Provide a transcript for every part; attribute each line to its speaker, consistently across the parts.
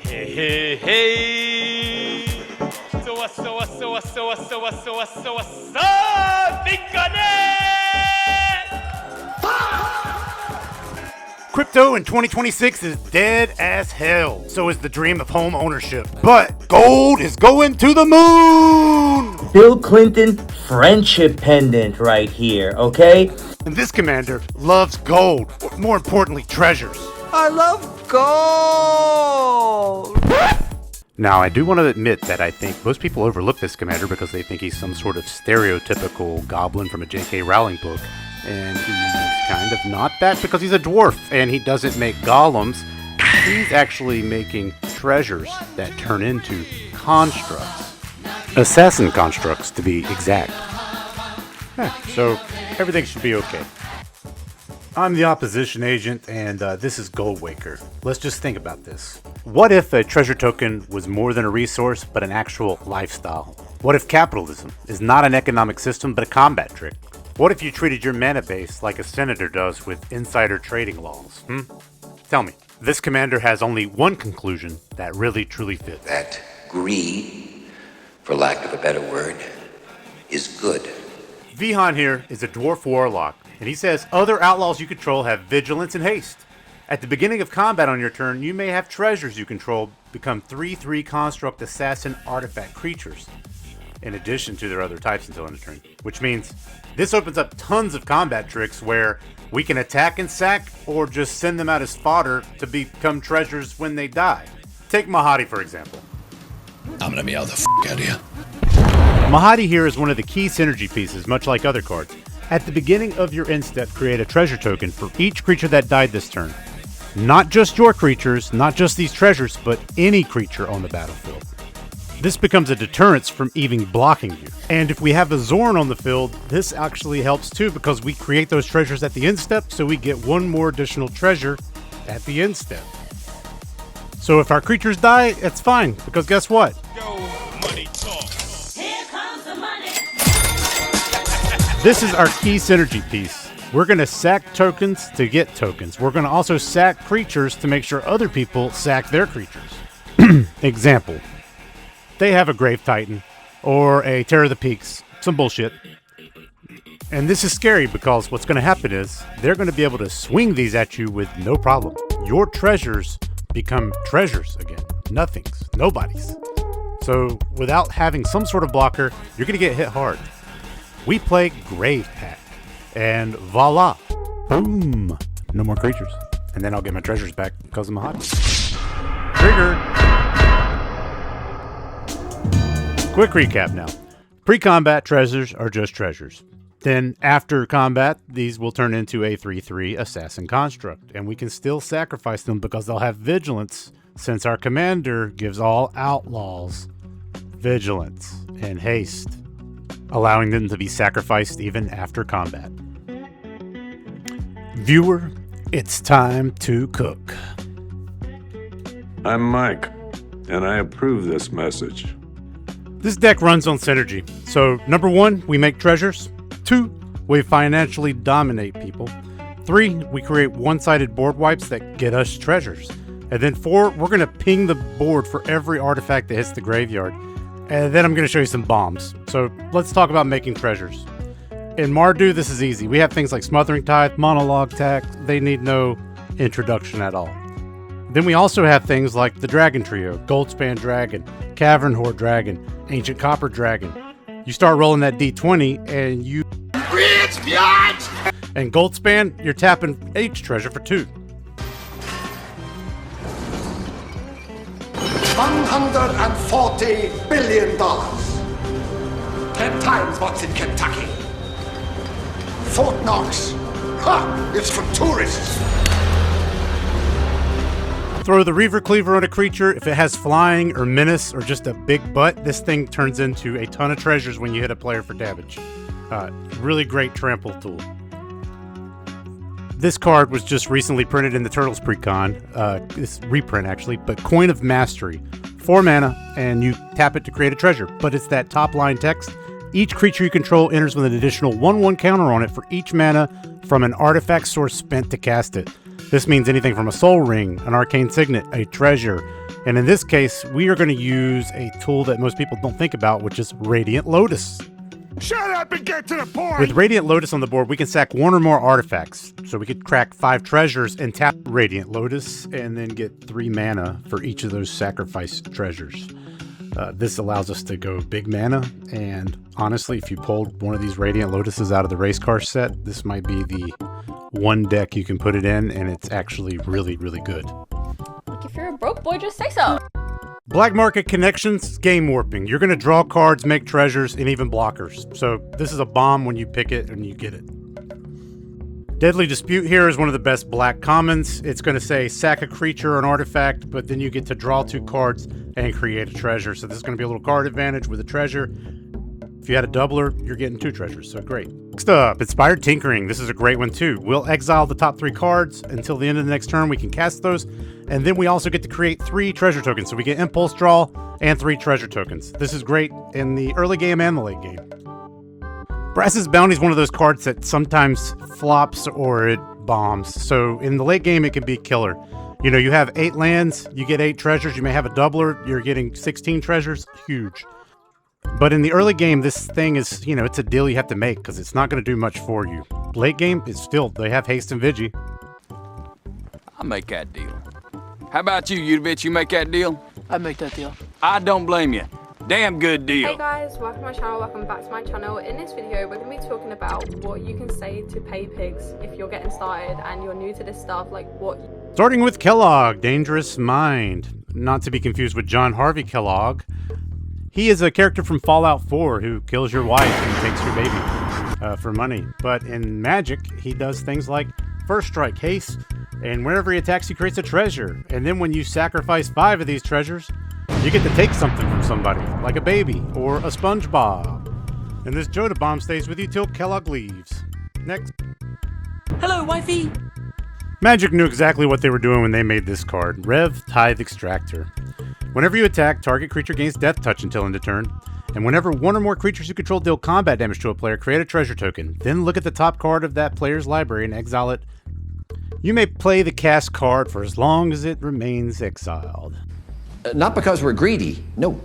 Speaker 1: Hey, hey.
Speaker 2: Crypto in 2026 is dead as hell. So is the dream of home ownership. But gold is going to the moon!
Speaker 3: Bill Clinton friendship pendant right here, okay?
Speaker 2: And this commander loves gold, or more importantly, treasures.
Speaker 4: I love gold!
Speaker 2: Now, I do want to admit that I think most people overlook this commander because they think he's some sort of stereotypical goblin from a J.K. Rowling book. And he's kind of not that because he's a dwarf and he doesn't make golems. He's actually making treasures that turn into constructs. Assassin constructs, to be exact. So everything should be okay. I'm the opposition agent, and this is Goldwaker. Let's just think about this. What if a treasure token was more than a resource, but an actual lifestyle? What if capitalism is not an economic system, but a combat trick? What if you treated your mana base like a senator does with insider trading laws? Tell me. This commander has only one conclusion that really truly fits.
Speaker 5: That greed, for lack of a better word, is good.
Speaker 2: Vihaan here is a dwarf warlock, and he says other outlaws you control have vigilance and haste. At the beginning of combat on your turn, you may have treasures you control become 3/3 construct assassin artifact creatures, in addition to their other types until end of turn. Which means this opens up tons of combat tricks where we can attack and sack, or just send them out as fodder to become treasures when they die. Take Mahadi for example.
Speaker 6: I'm gonna meow the f*** out of you.
Speaker 2: Mahadi here is one of the key synergy pieces, much like other cards. At the beginning of your end step, create a treasure token for each creature that died this turn. Not just your creatures, not just these treasures, but any creature on the battlefield. This becomes a deterrence from even blocking you. And if we have a Zorn on the field, this actually helps too because we create those treasures at the end step, so we get one more additional treasure at the end step. So if our creatures die, it's fine, because guess what? This is our key synergy piece. We're going to sack tokens to get tokens. We're going to also sack creatures to make sure other people sack their creatures. Example. They have a Grave Titan or a Terror of the Peaks. Some bullshit. And this is scary because what's going to happen is they're going to be able to swing these at you with no problem. Your treasures become treasures again. Nothings. Nobody's. So without having some sort of blocker, you're going to get hit hard. We play Grave Pact, and voila, boom, no more creatures. And then I'll get my treasures back because of Mahadi. Trigger. Quick recap now. Pre-combat treasures are just treasures. Then after combat, these will turn into a 3/3 assassin construct, and we can still sacrifice them because they'll have vigilance, since our commander gives all outlaws vigilance and haste, allowing them to be sacrificed even after combat. Viewer, it's time to cook.
Speaker 7: I'm Mike, and I approve this message.
Speaker 2: This deck runs on synergy. So, number 1, we make treasures. 2, we financially dominate people. 3, we create one-sided board wipes that get us treasures. And then 4, we're going to ping the board for every artifact that hits the graveyard. And then I'm going to show you some bombs. So let's talk about making treasures. In Mardu, this is easy. We have things like Smothering Tithe, Monologue Tax. They need no introduction at all. Then we also have things like the Dragon Trio, Goldspan Dragon, Cavern Horde Dragon, Ancient Copper Dragon. You start rolling that D20 and you... Rich, bitch! And Goldspan, you're tapping each treasure for 2.
Speaker 8: $140 billion. 10 times what's in Kentucky. Fort Knox. Ha! It's for tourists.
Speaker 2: Throw the Reaver Cleaver on a creature. If it has flying or menace or just a big butt, this thing turns into a ton of treasures when you hit a player for damage. Really great trample tool. This card was just recently printed in the Turtles Precon. It's reprint actually, but Coin of Mastery. 4 mana, and you tap it to create a treasure. But it's that top line text. Each creature you control enters with an additional 1/1 counter on it for each mana from an artifact source spent to cast it. This means anything from a Soul Ring, an Arcane Signet, a treasure, And in this case, we are going to use a tool that most people don't think about, which is Radiant Lotus.
Speaker 8: Shut up and get to the point!
Speaker 2: With Radiant Lotus on the board, we can sack 1 or more artifacts. So we could crack 5 treasures and tap Radiant Lotus and then get 3 mana for each of those sacrificed treasures. This allows us to go big mana, and honestly, if you pulled one of these Radiant Lotuses out of the race car set, this might be the one deck you can put it in, and it's actually really, really good.
Speaker 4: Like, if you're a broke boy, just say so.
Speaker 2: Black market connections, game warping. You're going to draw cards, make treasures, and even blockers. So this is a bomb when you pick it and you get it. Deadly Dispute here is one of the best black commons. It's going to say sack a creature or an artifact, but then you get to draw 2 cards and create a treasure. So this is going to be a little card advantage with a treasure. If you had a doubler, you're getting 2 treasures, so great. Next up, Inspired Tinkering. This is a great one too. We'll exile the top 3 cards until the end of the next turn. We can cast those, and then we also get to create 3 treasure tokens. So we get Impulse Draw and 3 treasure tokens. This is great in the early game and the late game. Brass's Bounty is one of those cards that sometimes flops or it bombs. So in the late game, it can be killer. You know, you have 8 lands, you get 8 treasures. You may have a doubler, you're getting 16 treasures. Huge. But in the early game, this thing is, you know, it's a deal you have to make because it's not going to do much for you. Late game, it's still, they have haste and Vigi.
Speaker 9: I'll make that deal. How about you bitch? You make that deal?
Speaker 10: I'd make that deal.
Speaker 9: I don't blame you. Damn good deal.
Speaker 4: Hey guys, welcome to my channel, welcome back to my channel. In this video, we're going to be talking about what you can say to pay pigs if you're getting started and you're new to this stuff, like what...
Speaker 2: Starting with Kellogg, Dangerous Mind. Not to be confused with John Harvey Kellogg. He is a character from Fallout 4 who kills your wife and takes your baby for money. But in Magic, he does things like First Strike, Haste, and whenever he attacks, he creates a treasure. And then when you sacrifice 5 of these treasures, you get to take something from somebody, like a baby or a SpongeBob. And this Joda Bomb stays with you till Kellogg leaves. Next.
Speaker 10: Hello, wifey!
Speaker 2: Magic knew exactly what they were doing when they made this card. Rev Tithe Extractor. Whenever you attack, target creature gains Death Touch until end of turn. And whenever 1 or more creatures you control deal combat damage to a player, create a treasure token. Then look at the top card of that player's library and exile it. You may play the cast card for as long as it remains exiled.
Speaker 5: Not because we're greedy, no.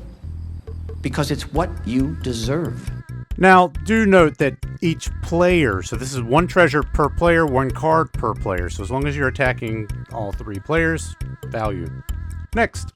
Speaker 5: Because it's what you deserve.
Speaker 2: Now, do note that each player, so this is 1 treasure per player, 1 card per player. So as long as you're attacking all 3 players, value. Next.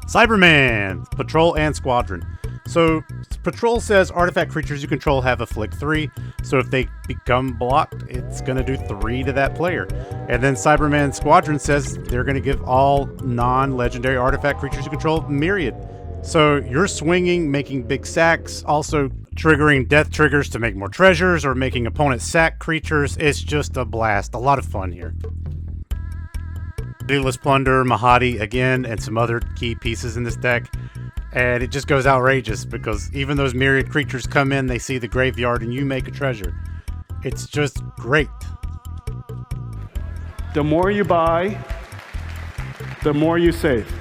Speaker 2: Cyberman, Patrol and Squadron. So Patrol says artifact creatures you control have a flick 3. So if they become blocked, it's going to do 3 to that player. And then Cyberman Squadron says they're going to give all non-legendary artifact creatures you control Myriad. So you're swinging, making big sacks, also triggering death triggers to make more treasures or making opponents sack creatures. It's just a blast. A lot of fun here. Decklist Plunder, Mahadi again, and some other key pieces in this deck. And it just goes outrageous because even those myriad creatures come in, they see the graveyard, and you make a treasure. It's just great.
Speaker 11: The more you buy, the more you save.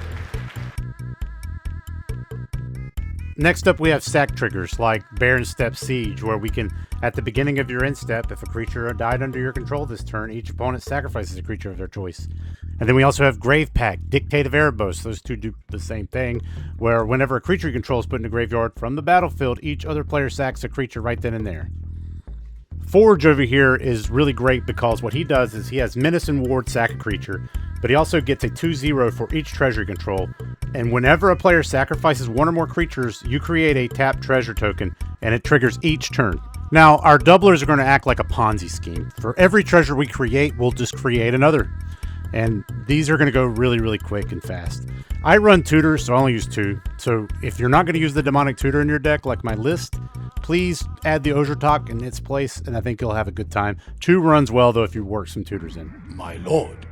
Speaker 2: Next up, we have sack triggers like Baron Step Siege, where we can, at the beginning of your end step, if a creature died under your control this turn, each opponent sacrifices a creature of their choice. And then we also have Grave Pact, Dictate of Erebos. Those two do the same thing, where whenever a creature you control is put in a graveyard from the battlefield, each other player sacks a creature right then and there. Forge over here is really great because what he does is he has Menace and Ward sack a creature, but he also gets a 2/0 for each treasure you control. And whenever a player sacrifices 1 or more creatures, you create a tapped treasure token, and it triggers each turn. Now, our doublers are going to act like a Ponzi scheme. For every treasure we create, we'll just create another. And these are going to go really, really quick and fast. I run tutors, so I only use 2. So if you're not going to use the demonic tutor in your deck, like my list, please add the Ozurtok in its place, and I think you'll have a good time. 2 runs well, though, if you work some tutors in.
Speaker 6: My lord,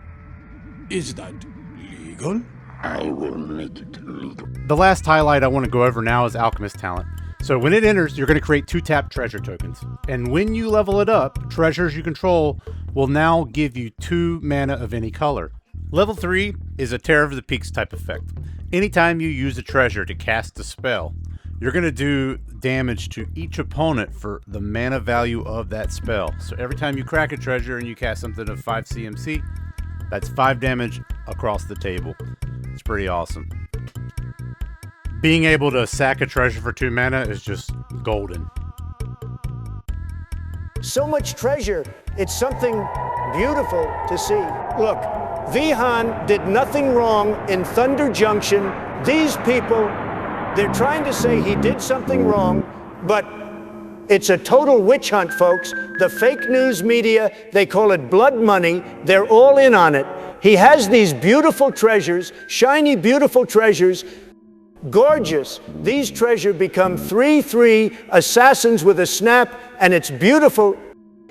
Speaker 6: is that legal?
Speaker 8: I will make it legal.
Speaker 2: The last highlight I want to go over now is Alchemist Talent. So when it enters, you're going to create 2 tapped treasure tokens. And when you level it up, treasures you control will now give you 2 mana of any color. Level 3 is a Terror of the Peaks type effect. Anytime you use a treasure to cast a spell, you're going to do damage to each opponent for the mana value of that spell. So every time you crack a treasure and you cast something of 5 CMC, That's 5 damage across the table. It's pretty awesome. Being able to sack a treasure for 2 mana is just golden.
Speaker 12: So much treasure, it's something beautiful to see. Look, Vihaan did nothing wrong in Thunder Junction. These people, they're trying to say he did something wrong, but it's a total witch hunt, folks. The fake news media, they call it blood money. They're all in on it. He has these beautiful treasures, shiny, beautiful treasures, gorgeous. These treasures become 3/3 assassins with a snap, and it's beautiful.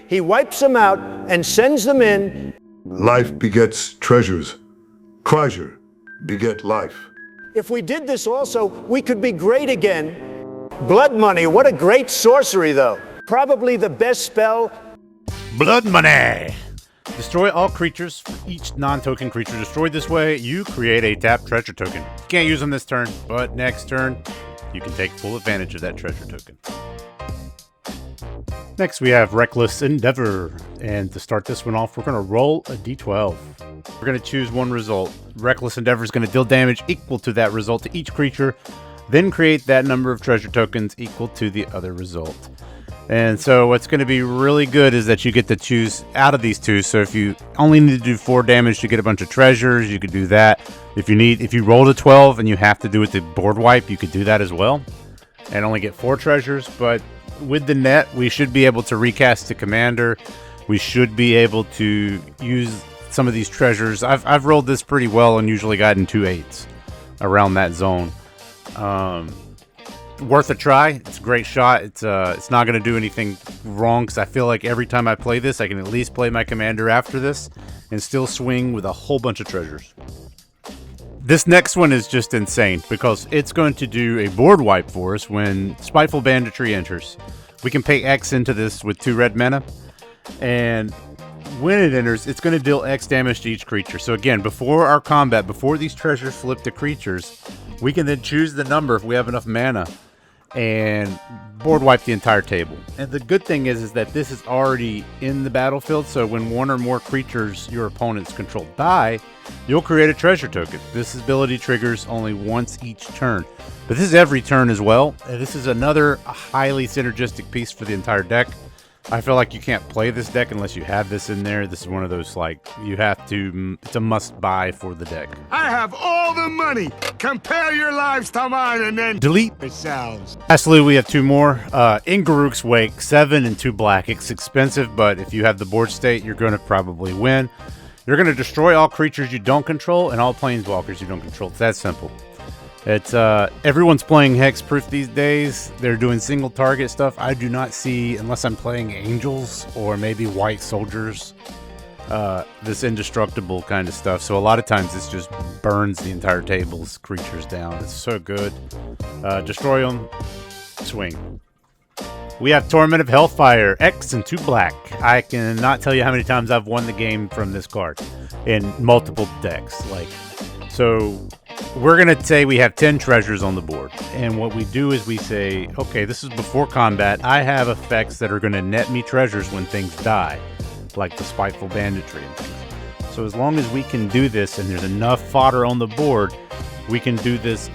Speaker 12: He wipes them out and sends them in.
Speaker 8: Life begets treasures. Treasure beget life.
Speaker 12: If we did this also, we could be great again. Blood money, what a great sorcery, though. Probably the best spell.
Speaker 2: Blood money! Destroy all creatures. Each non-token creature destroyed this way, you create a tapped treasure token. You can't use them this turn, but next turn, you can take full advantage of that treasure token. Next, we have Reckless Endeavor. And to start this one off, we're going to roll a d12. We're going to choose one result. Reckless Endeavor is going to deal damage equal to that result to each creature, then create that number of treasure tokens equal to the other result. And so what's going to be really good is that you get to choose out of these two. So if you only need to do 4 damage to get a bunch of treasures, you could do that. If you rolled a 12 and you have to do it to board wipe, you could do that as well and only get 4 treasures. But with the net, we should be able to recast to Commander. We should be able to use some of these treasures. I've rolled this pretty well and usually gotten 2 8s around that zone. Worth a try. It's a great shot. It's not going to do anything wrong because I feel like every time I play this, I can at least play my Commander after this and still swing with a whole bunch of treasures. This next one is just insane because it's going to do a board wipe for us when Spiteful Banditry enters. We can pay X into this with 2 red mana, and when it enters, it's going to deal X damage to each creature. So again, before our combat, before these treasures flip to creatures, we can then choose the number if we have enough mana and board wipe the entire table. And the good thing is that this is already in the battlefield, so when 1 or more creatures your opponents control die, you'll create a treasure token. This ability triggers only once each turn, but this is every turn as well. And this is another highly synergistic piece for the entire deck. I feel like you can't play this deck unless you have this in there. This is one of those, like, you have to, it's a must buy for the deck.
Speaker 6: I have all the money. Compare your lives to mine and then
Speaker 2: delete
Speaker 6: yourselves.
Speaker 2: Lastly, we have 2 more. In Garruk's Wake, 7 and 2 black. It's expensive, but if you have the board state, you're going to probably win. You're going to destroy all creatures you don't control and all planeswalkers you don't control. It's that simple. It's everyone's playing hexproof these days. They're doing single target stuff. I do not see, unless I'm playing angels or maybe white soldiers, this indestructible kind of stuff. So a lot of times this just burns the entire table's creatures down. It's so good. Destroy them, swing. We have Torment of Hellfire, X and 2 black. I cannot tell you how many times I've won the game from this card in multiple decks. So we're going to say we have 10 treasures on the board. And what we do is we say, okay, this is before combat. I have effects that are going to net me treasures when things die, like the Spiteful Banditry and things. So as long as we can do this and there's enough fodder on the board, we can do this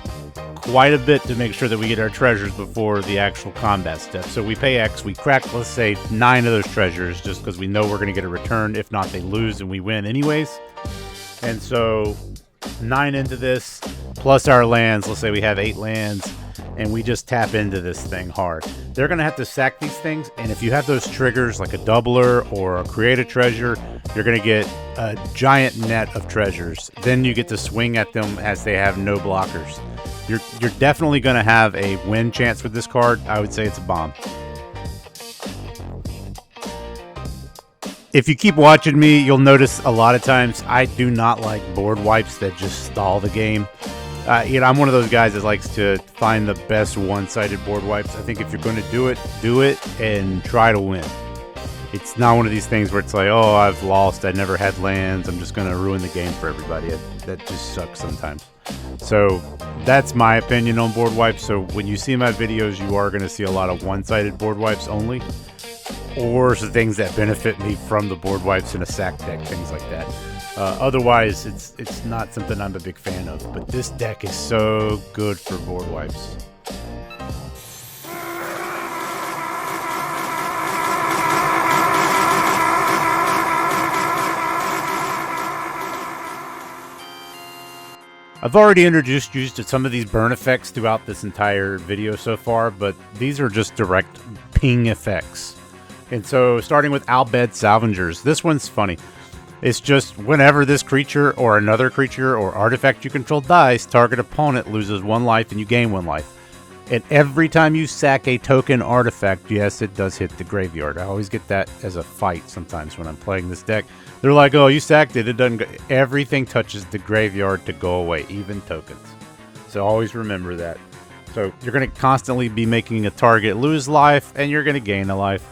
Speaker 2: quite a bit to make sure that we get our treasures before the actual combat step. So we pay X, we crack, let's say, 9 of those treasures just because we know we're going to get a return. If not, they lose and we win anyways. And so 9 into this, plus our lands, let's say we have 8 lands, and we just tap into this thing hard. They're going to have to sack these things, and if you have those triggers like a doubler or a create a treasure, you're going to get a giant net of treasures. Then you get to swing at them as they have no blockers. You're definitely going to have a win chance with this card. I would say it's a bomb. If you keep watching me, you'll notice a lot of times I do not like board wipes that just stall the game. I'm one of those guys that likes to find the best one-sided board wipes. I think if you're going to do it and try to win. It's not one of these things where it's like, oh, I've lost, I never had lands, I'm just going to ruin the game for everybody. That just sucks sometimes. So that's my opinion on board wipes. So when you see my videos, you are going to see a lot of one-sided board wipes only, or things that benefit me from the board wipes in a sack deck, things like that. Otherwise, it's not something I'm a big fan of. But this deck is so good for board wipes. I've already introduced you to some of these burn effects throughout this entire video so far, but these are just direct ping effects. And so, starting with Albed Salvengers, this one's funny. It's just whenever this creature or another creature or artifact you control dies, target opponent loses 1 life and you gain 1 life. And every time you sack a token artifact, yes, it does hit the graveyard. I always get that as a fight sometimes when I'm playing this deck. They're like, oh, you sacked it. It doesn't go. Everything touches the graveyard to go away, even tokens. So always remember that. So you're going to constantly be making a target lose life, and you're going to gain a life.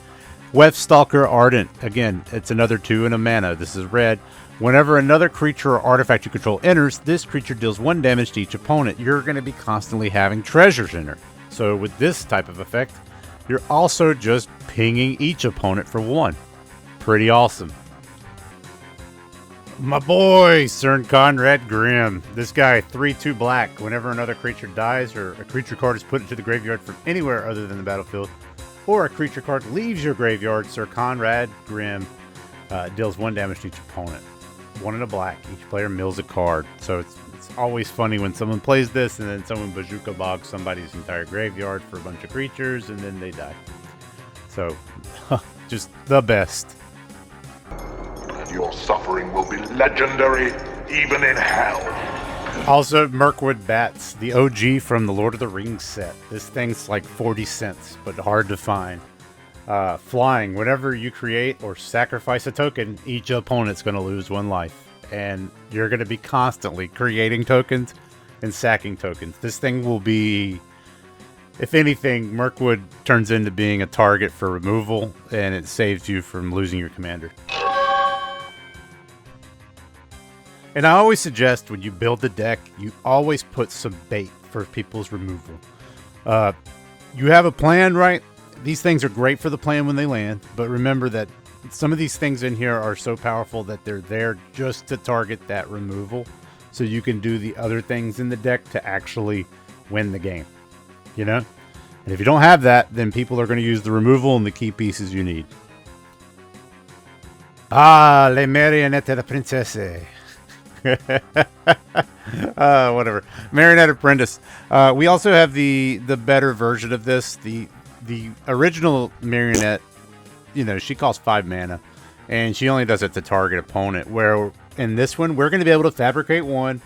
Speaker 2: Weftstalker Ardent. Again, it's another 2 and a mana. This is red. Whenever another creature or artifact you control enters, this creature deals 1 damage to each opponent. You're going to be constantly having treasures enter. So with this type of effect, you're also just pinging each opponent for 1. Pretty awesome. My boy, Cern Conrad Grimm. This guy, 3/2 black. Whenever another creature dies or a creature card is put into the graveyard from anywhere other than the battlefield, or a creature card leaves your graveyard, Sir Conrad Grimm deals 1 damage to each opponent. 1 in a black. Each player mills a card. So it's always funny when someone plays this and then someone bazooka bogs somebody's entire graveyard for a bunch of creatures and then they die. So, just the best.
Speaker 8: Your suffering will be legendary, even in hell.
Speaker 2: Also, Mirkwood Bats, the OG from the Lord of the Rings set. This thing's like 40 cents, but hard to find. Flying, whenever you create or sacrifice a token, each opponent's going to lose 1 life. And you're going to be constantly creating tokens and sacking tokens. This thing will be, if anything, Mirkwood turns into being a target for removal, and it saves you from losing your commander. And I always suggest when you build the deck, you always put some bait for people's removal. You have a plan, right? These things are great for the plan when they land, but remember that some of these things in here are so powerful that they're there just to target that removal, so you can do the other things in the deck to actually win the game, you know? And if you don't have that, then people are going to use the removal and the key pieces you need. Ah, le marionette de la princesse. Whatever. Marionette Apprentice. We also have the better version of this. The original Marionette, you know, she costs 5 mana, and she only does it to target opponent. Where in this one, we're going to be able to fabricate 1.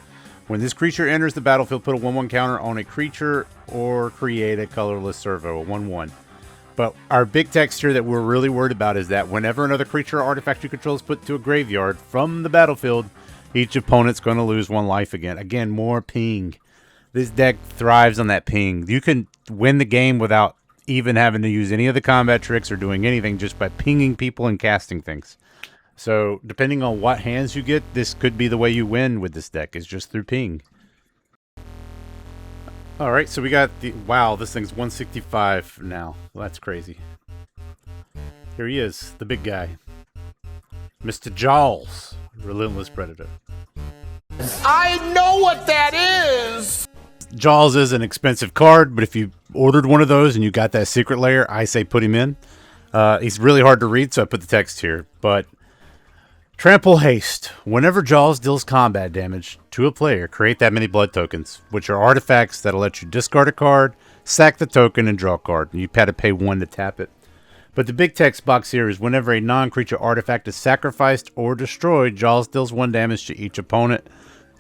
Speaker 2: When this creature enters the battlefield, put a 1/1 counter on a creature or create a colorless servo, a 1/1. But our big text here that we're really worried about is that whenever another creature or artifact you control is put to a graveyard from the battlefield, each opponent's going to lose 1 life again. Again, more ping. This deck thrives on that ping. You can win the game without even having to use any of the combat tricks or doing anything, just by pinging people and casting things. So, depending on what hands you get, this could be the way you win with this deck, is just through ping. Alright, so we got the... Wow, this thing's 165 now. Well, that's crazy. Here he is, the big guy. Mr. Jaws, Relentless Predator.
Speaker 8: I know what that is!
Speaker 2: Jaws is an expensive card, but if you ordered one of those and you got that secret layer, I say put him in. He's really hard to read, so I put the text here. But Trample Haste. Whenever Jaws deals combat damage to a player, create that many blood tokens, which are artifacts that'll let you discard a card, sack the token, and draw a card. And you had to pay 1 to tap it. But the big text box here is whenever a non-creature artifact is sacrificed or destroyed, Jaws deals 1 damage to each opponent.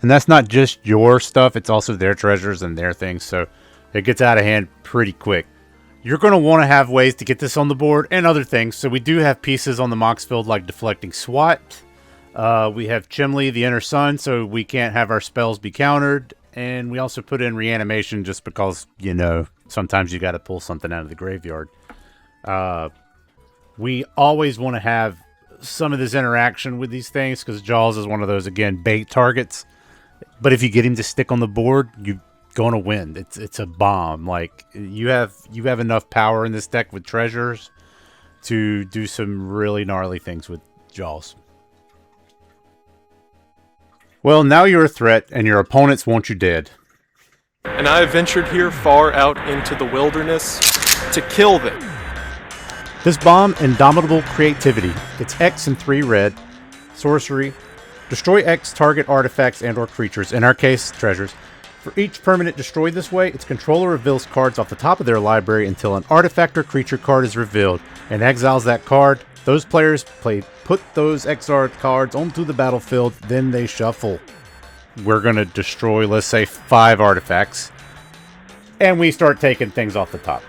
Speaker 2: And that's not just your stuff, it's also their treasures and their things, so it gets out of hand pretty quick. You're going to want to have ways to get this on the board and other things. So we do have pieces on the Mox field like Deflecting Swat. We have Chimley, the Inner Sun, so we can't have our spells be countered. And we also put in Reanimation just because, you know, sometimes you got to pull something out of the graveyard. We always want to have some of this interaction with these things because Jaws is one of those, again, bait targets. But if you get him to stick on the board, you're going to win. It's a bomb. Like, you have enough power in this deck with treasures to do some really gnarly things with Jaws. Well, now you're a threat, and your opponents want you dead.
Speaker 13: And I have ventured here far out into the wilderness to kill them.
Speaker 2: This bomb, Indomitable Creativity. It's X and 3 red. Sorcery. Destroy X target artifacts and or creatures, in our case, treasures. For each permanent destroyed this way, its controller reveals cards off the top of their library until an artifact or creature card is revealed, and exiles that card. Those players put those XR cards onto the battlefield, then they shuffle. We're going to destroy, let's say, 5 artifacts, and we start taking things off the top.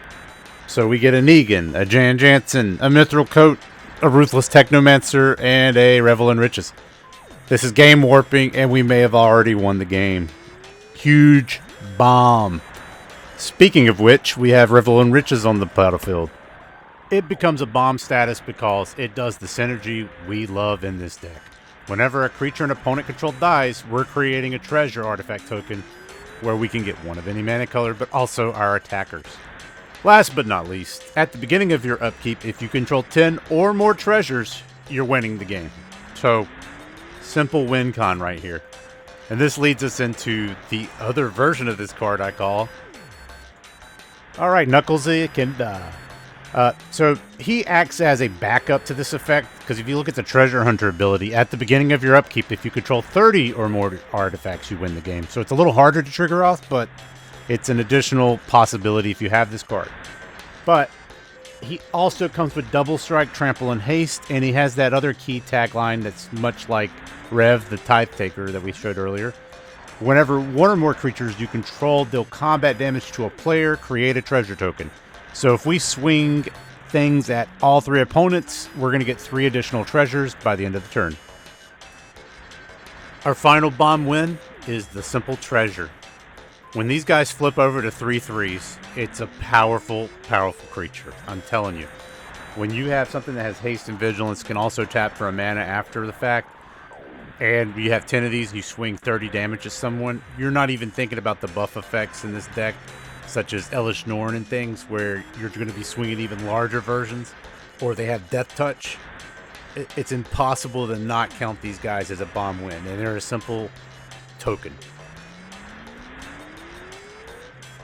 Speaker 2: So we get a Negan, a Jan Jansen, a Mithril Coat, a Ruthless Technomancer, and a Revel in Riches. This is game warping, and we may have already won the game. Huge bomb. Speaking of which, we have Revel in Riches on the battlefield. It becomes a bomb status because it does the synergy we love in this deck. Whenever a creature an opponent controlled dies, we're creating a treasure artifact token where we can get one of any mana color, but also our attackers. Last but not least, at the beginning of your upkeep, if you control 10 or more treasures, you're winning the game. So, simple win con right here. And this leads us into the other version of this card I call... Alright, Knucklesy can die. So he acts as a backup to this effect, because if you look at the Treasure Hunter ability, at the beginning of your upkeep, if you control 30 or more artifacts, you win the game. So it's a little harder to trigger off, but it's an additional possibility if you have this card. But he also comes with Double Strike, Trample, and Haste, and he has that other key tagline that's much like Rev, the Tithe Taker that we showed earlier. Whenever one or more creatures you control deal combat damage to a player, create a treasure token. So if we swing things at all 3 opponents, we're going to get 3 additional treasures by the end of the turn. Our final bomb win is the Simple Treasure. When these guys flip over to 3/3s, it's a powerful, powerful creature. I'm telling you. When you have something that has haste and vigilance, can also tap for a mana after the fact, and you have 10 of these and you swing 30 damage at someone, you're not even thinking about the buff effects in this deck, such as Elish Norn and things, where you're going to be swinging even larger versions, or they have Death Touch. It's impossible to not count these guys as a bomb win, and they're a simple token.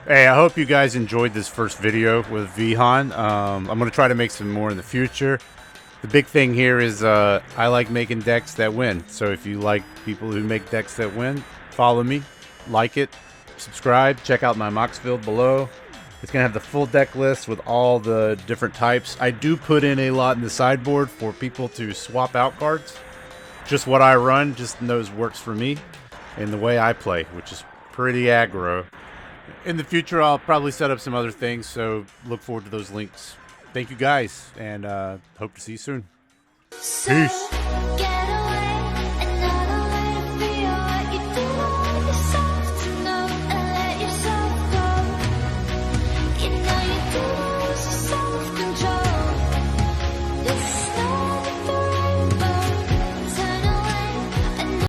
Speaker 2: Hey, I hope you guys enjoyed this first video with Vihaan. I'm going to try to make some more in the future. The big thing here is I like making decks that win. So if you like people who make decks that win, follow me, like it, subscribe, check out my Mox Field below. It's going to have the full deck list with all the different types. I do put in a lot in the sideboard for people to swap out cards. Just what I run, just knows works for me and the way I play, which is pretty aggro. In the future, I'll probably set up some other things, so look forward to those links. Thank you guys, and hope to see you soon. Peace.